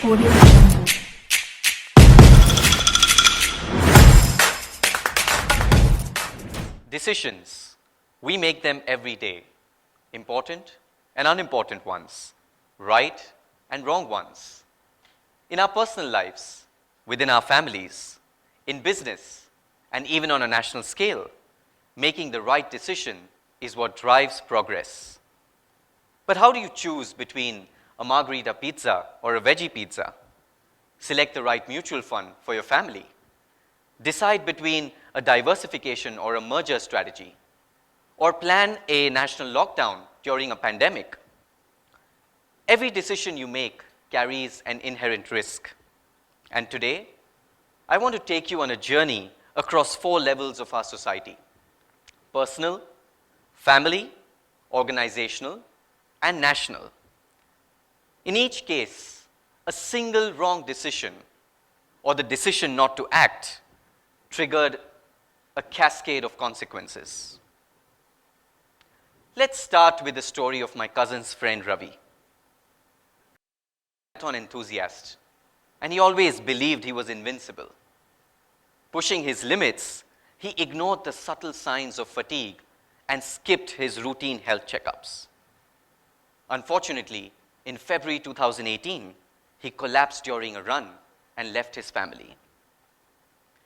Audio Jungle. Decisions, we make them every day, important and unimportant ones, right and wrong ones. In our personal lives, within our families, in business, and even on a national scale, making the right decision is what drives progress. But how do you choose between a margherita pizza or a veggie pizza? Select the right mutual fund for your family. Decide between a diversification or a merger strategy, or plan a national lockdown during a pandemic. Every decision you make carries an inherent risk. And today, I want to take you on a journey across 4 levels of our society: personal, family, organizational, and national. In each case, a single wrong decision or the decision not to act triggered a cascade of consequences. Let's start with the story of my cousin's friend Ravi. Marathon enthusiast, and he always believed he was invincible. Pushing his limits, he ignored the subtle signs of fatigue and skipped his routine health checkups. Unfortunately, in February 2018, he collapsed during a run and left his family.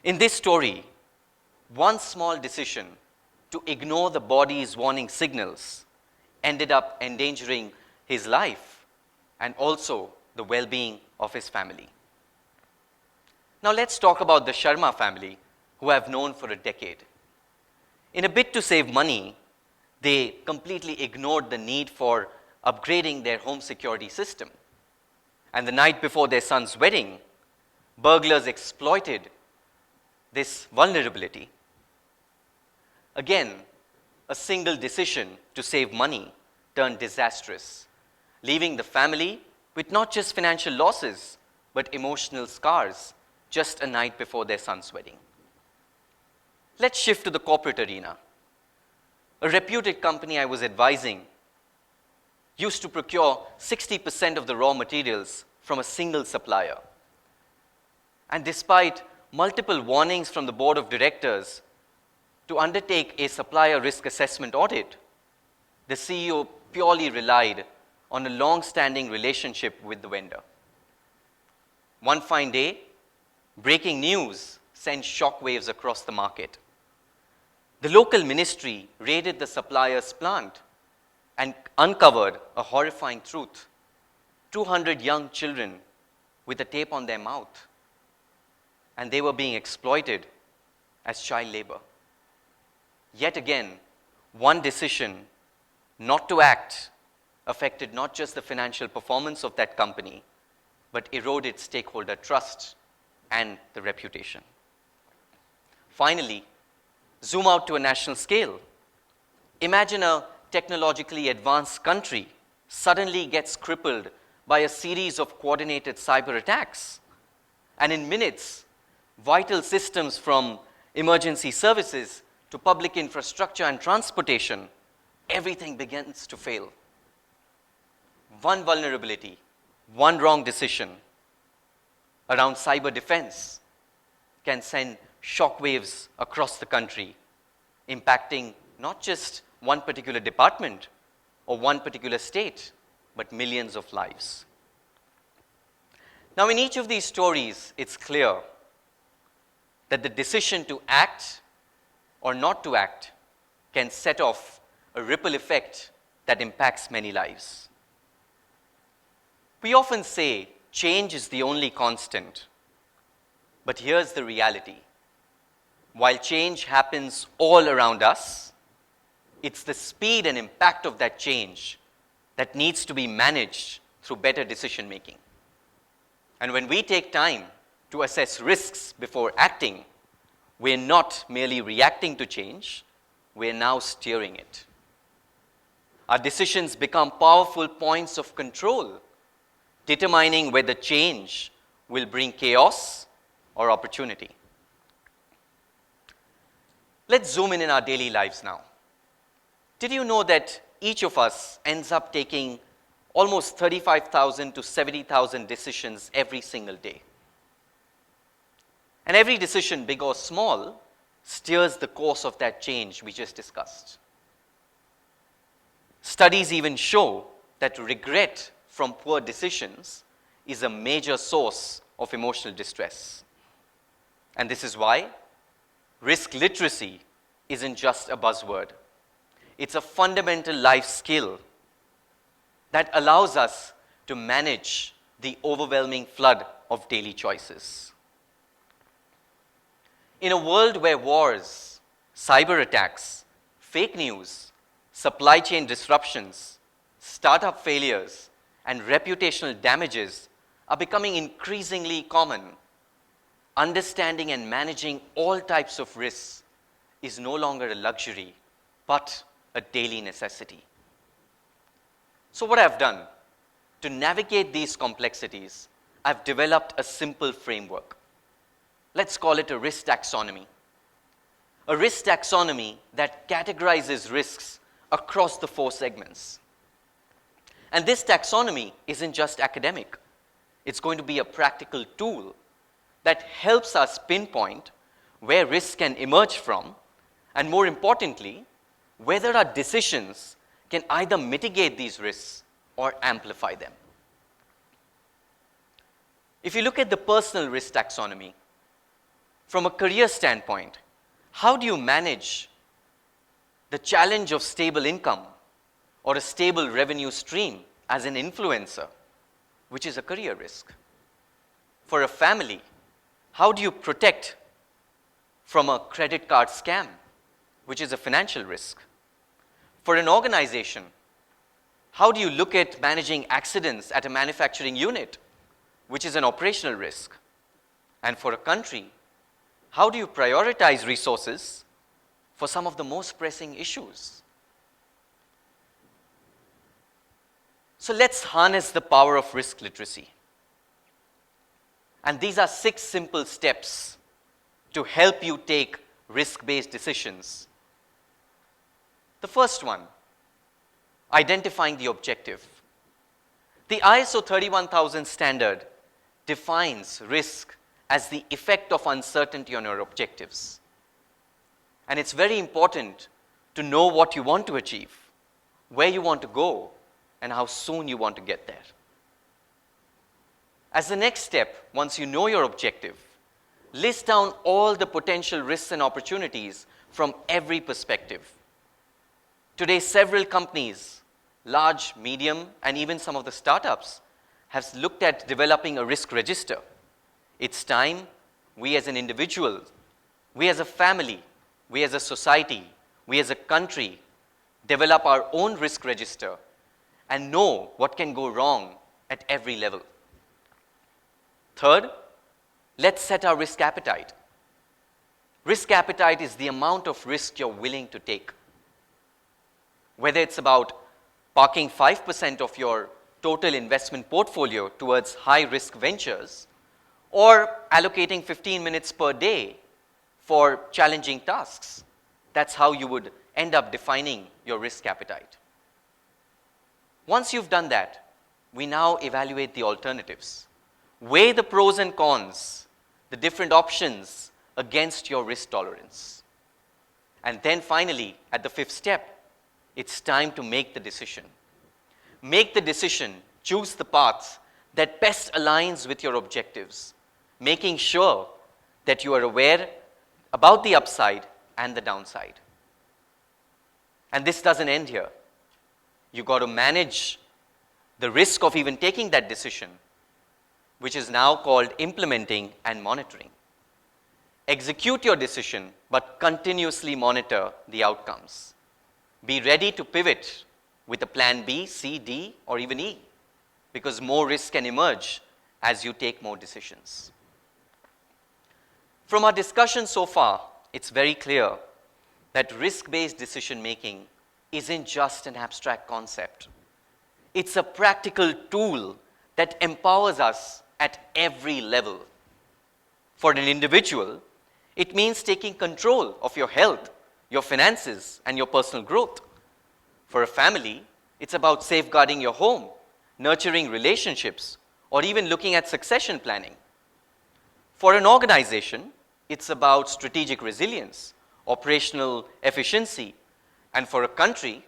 In this story, one small decision to ignore the body's warning signals ended up endangering his life and also the well-being of his family. Now let's talk about the Sharma family, who I've known for a decade. In a bid to save money, they completely ignored the need for upgrading their home security system. And the night before their son's wedding, burglars exploited this vulnerability. Again, a single decision to save money turned disastrous, leaving the family with not just financial losses, but emotional scars just a night before their son's wedding. Let's shift to the corporate arena. A reputed company I was advising used to procure 60% of the raw materials from a single supplier. And despite multiple warnings from the board of directors to undertake a supplier risk assessment audit, the CEO purely relied on a long-standing relationship with the vendor. One fine day, breaking news sent shockwaves across the market. The local ministry raided the supplier's plant and uncovered a horrifying truth: 200 young children with a tape on their mouth, and they were being exploited as child labor. Yet again, one decision not to act affected not just the financial performance of that company, but eroded stakeholder trust and the reputation. Finally, zoom out to a national scale. Imagine a technologically advanced country suddenly gets crippled by a series of coordinated cyber attacks. And in minutes, vital systems from emergency services to public infrastructure and transportation, everything begins to fail. One vulnerability, one wrong decision around cyber defense can send shockwaves across the country, impacting not just one particular department or one particular state, but millions of lives. Now, in each of these stories, it's clear that the decision to act or not to act can set off a ripple effect that impacts many lives. We often say change is the only constant, but here's the reality. While change happens all around us, it's the speed and impact of that change that needs to be managed through better decision making. And when we take time to assess risks before acting, we're not merely reacting to change, we're now steering it. Our decisions become powerful points of control, determining whether change will bring chaos or opportunity. Let's zoom in our daily lives now. Did you know that each of us ends up taking almost 35,000 to 70,000 decisions every single day. And every decision, big or small, steers the course of that change we just discussed. Studies even show that regret from poor decisions is a major source of emotional distress. And this is why risk literacy isn't just a buzzword. It's a fundamental life skill that allows us to manage the overwhelming flood of daily choices. In a world where wars, cyber attacks, fake news, supply chain disruptions, startup failures, and reputational damages are becoming increasingly common, understanding and managing all types of risks is no longer a luxury, but a daily necessity. So what I've done, to navigate these complexities, I've developed a simple framework. Let's call it a risk taxonomy. A risk taxonomy that categorizes risks across the 4 segments. And this taxonomy isn't just academic. It's going to be a practical tool that helps us pinpoint where risks can emerge from, and more importantly, whether our decisions can either mitigate these risks or amplify them. If you look at the personal risk taxonomy, from a career standpoint, how do you manage the challenge of stable income or a stable revenue stream as an influencer, which is a career risk? For a family, how do you protect from a credit card scam, which is a financial risk? For an organization, how do you look at managing accidents at a manufacturing unit, which is an operational risk? And for a country, how do you prioritize resources for some of the most pressing issues? So let's harness the power of risk literacy. And these are 6 simple steps to help you take risk-based decisions. The first one, identifying the objective. The ISO 31000 standard defines risk as the effect of uncertainty on your objectives. And it's very important to know what you want to achieve, where you want to go, and how soon you want to get there. As the next step, once you know your objective, list down all the potential risks and opportunities from every perspective. Today, several companies, large, medium, and even some of the startups, have looked at developing a risk register. It's time we as an individual, we as a family, we as a society, we as a country develop our own risk register and know what can go wrong at every level. Third, let's set our risk appetite. Risk appetite is the amount of risk you're willing to take. Whether it's about parking 5% of your total investment portfolio towards high-risk ventures, or allocating 15 minutes per day for challenging tasks. That's how you would end up defining your risk appetite. Once you've done that, we now evaluate the alternatives. Weigh the pros and cons, the different options against your risk tolerance. And then finally, at the 5th step, it's time to make the decision. Make the decision, choose the path that best aligns with your objectives, making sure that you are aware about the upside and the downside. And this doesn't end here. You've got to manage the risk of even taking that decision, which is now called implementing and monitoring. Execute your decision, but continuously monitor the outcomes. Be ready to pivot with a plan B, C, D, or even E, because more risk can emerge as you take more decisions. From our discussion so far, it's very clear that risk-based decision-making isn't just an abstract concept. It's a practical tool that empowers us at every level. For an individual, it means taking control of your health, your finances, and your personal growth. For a family, it's about safeguarding your home nurturing relationships, or even looking at succession planning. For an organization, it's about strategic resilience, operational efficiency, and for a country,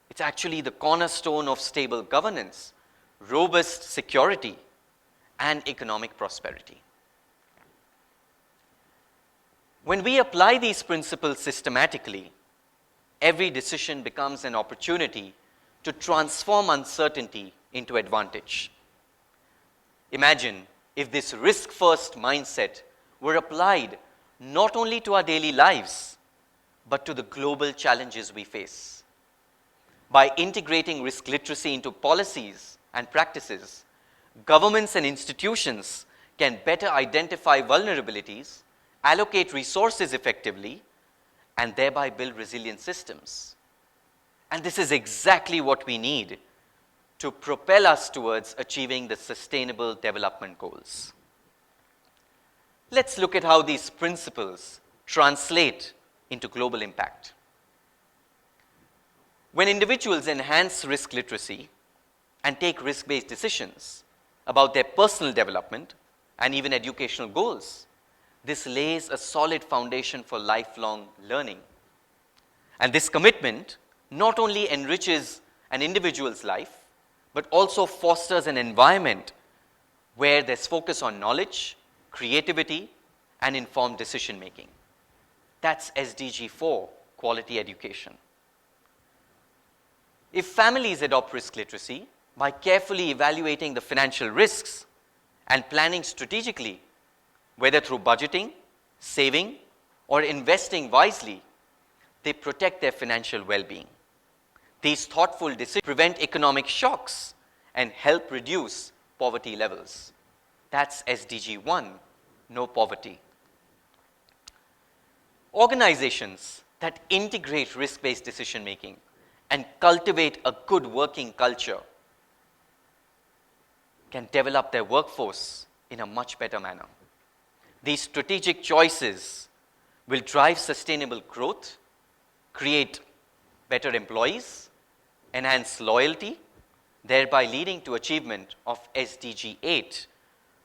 it's actually the cornerstone of stable governance, robust security, and economic prosperity. When we apply these principles systematically, every decision becomes an opportunity to transform uncertainty into advantage. Imagine if this risk-first mindset were applied not only to our daily lives, but to the global challenges we face. By integrating risk literacy into policies and practices, governments and institutions can better identify vulnerabilities, allocate resources effectively, and thereby build resilient systems. And this is exactly what we need to propel us towards achieving the Sustainable Development Goals. Let's look at how these principles translate into global impact. When individuals enhance risk literacy and take risk-based decisions about their personal development and even educational goals, this lays a solid foundation for lifelong learning. And this commitment not only enriches an individual's life, but also fosters an environment where there's focus on knowledge, creativity, and informed decision making. That's SDG 4, quality education. If families adopt risk literacy by carefully evaluating the financial risks and planning strategically, whether through budgeting, saving, or investing wisely, they protect their financial well-being. These thoughtful decisions prevent economic shocks and help reduce poverty levels. That's SDG 1, no poverty. Organizations that integrate risk-based decision-making and cultivate a good working culture can develop their workforce in a much better manner. These strategic choices will drive sustainable growth, create better employees, enhance loyalty, thereby leading to achievement of SDG 8,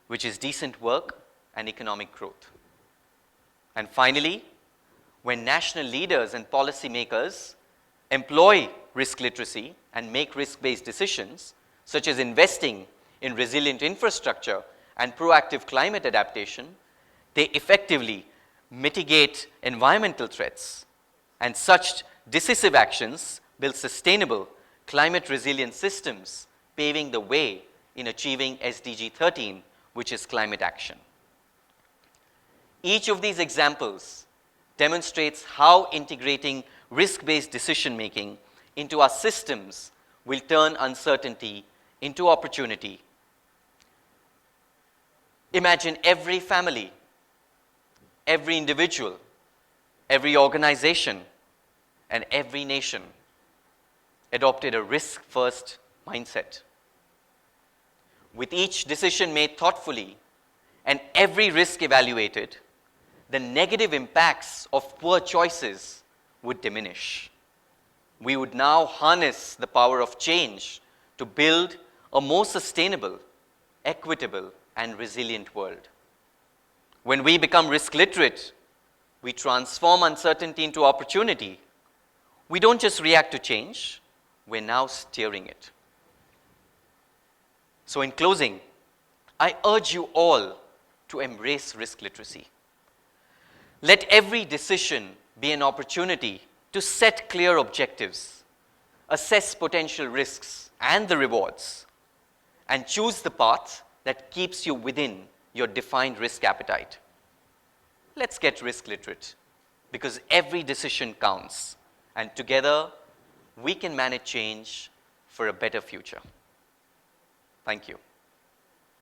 which is decent work and economic growth. And finally, when national leaders and policymakers employ risk literacy and make risk-based decisions, such as investing in resilient infrastructure and proactive climate adaptation, they effectively mitigate environmental threats. And such decisive actions build sustainable, climate-resilient systems, paving the way in achieving SDG 13, which is climate action. Each of these examples demonstrates how integrating risk-based decision-making into our systems will turn uncertainty into opportunity. Imagine every family, every individual, every organization, and every nation adopted a risk-first mindset. With each decision made thoughtfully and every risk evaluated, the negative impacts of poor choices would diminish. We would now harness the power of change to build a more sustainable, equitable, and resilient world. When we become risk literate, we transform uncertainty into opportunity. We don't just react to change, we're now steering it. So in closing, I urge you all to embrace risk literacy. Let every decision be an opportunity to set clear objectives, assess potential risks and the rewards, and choose the path that keeps you within your defined risk appetite. Let's get risk literate, because every decision counts, and together we can manage change for a better future. Thank you.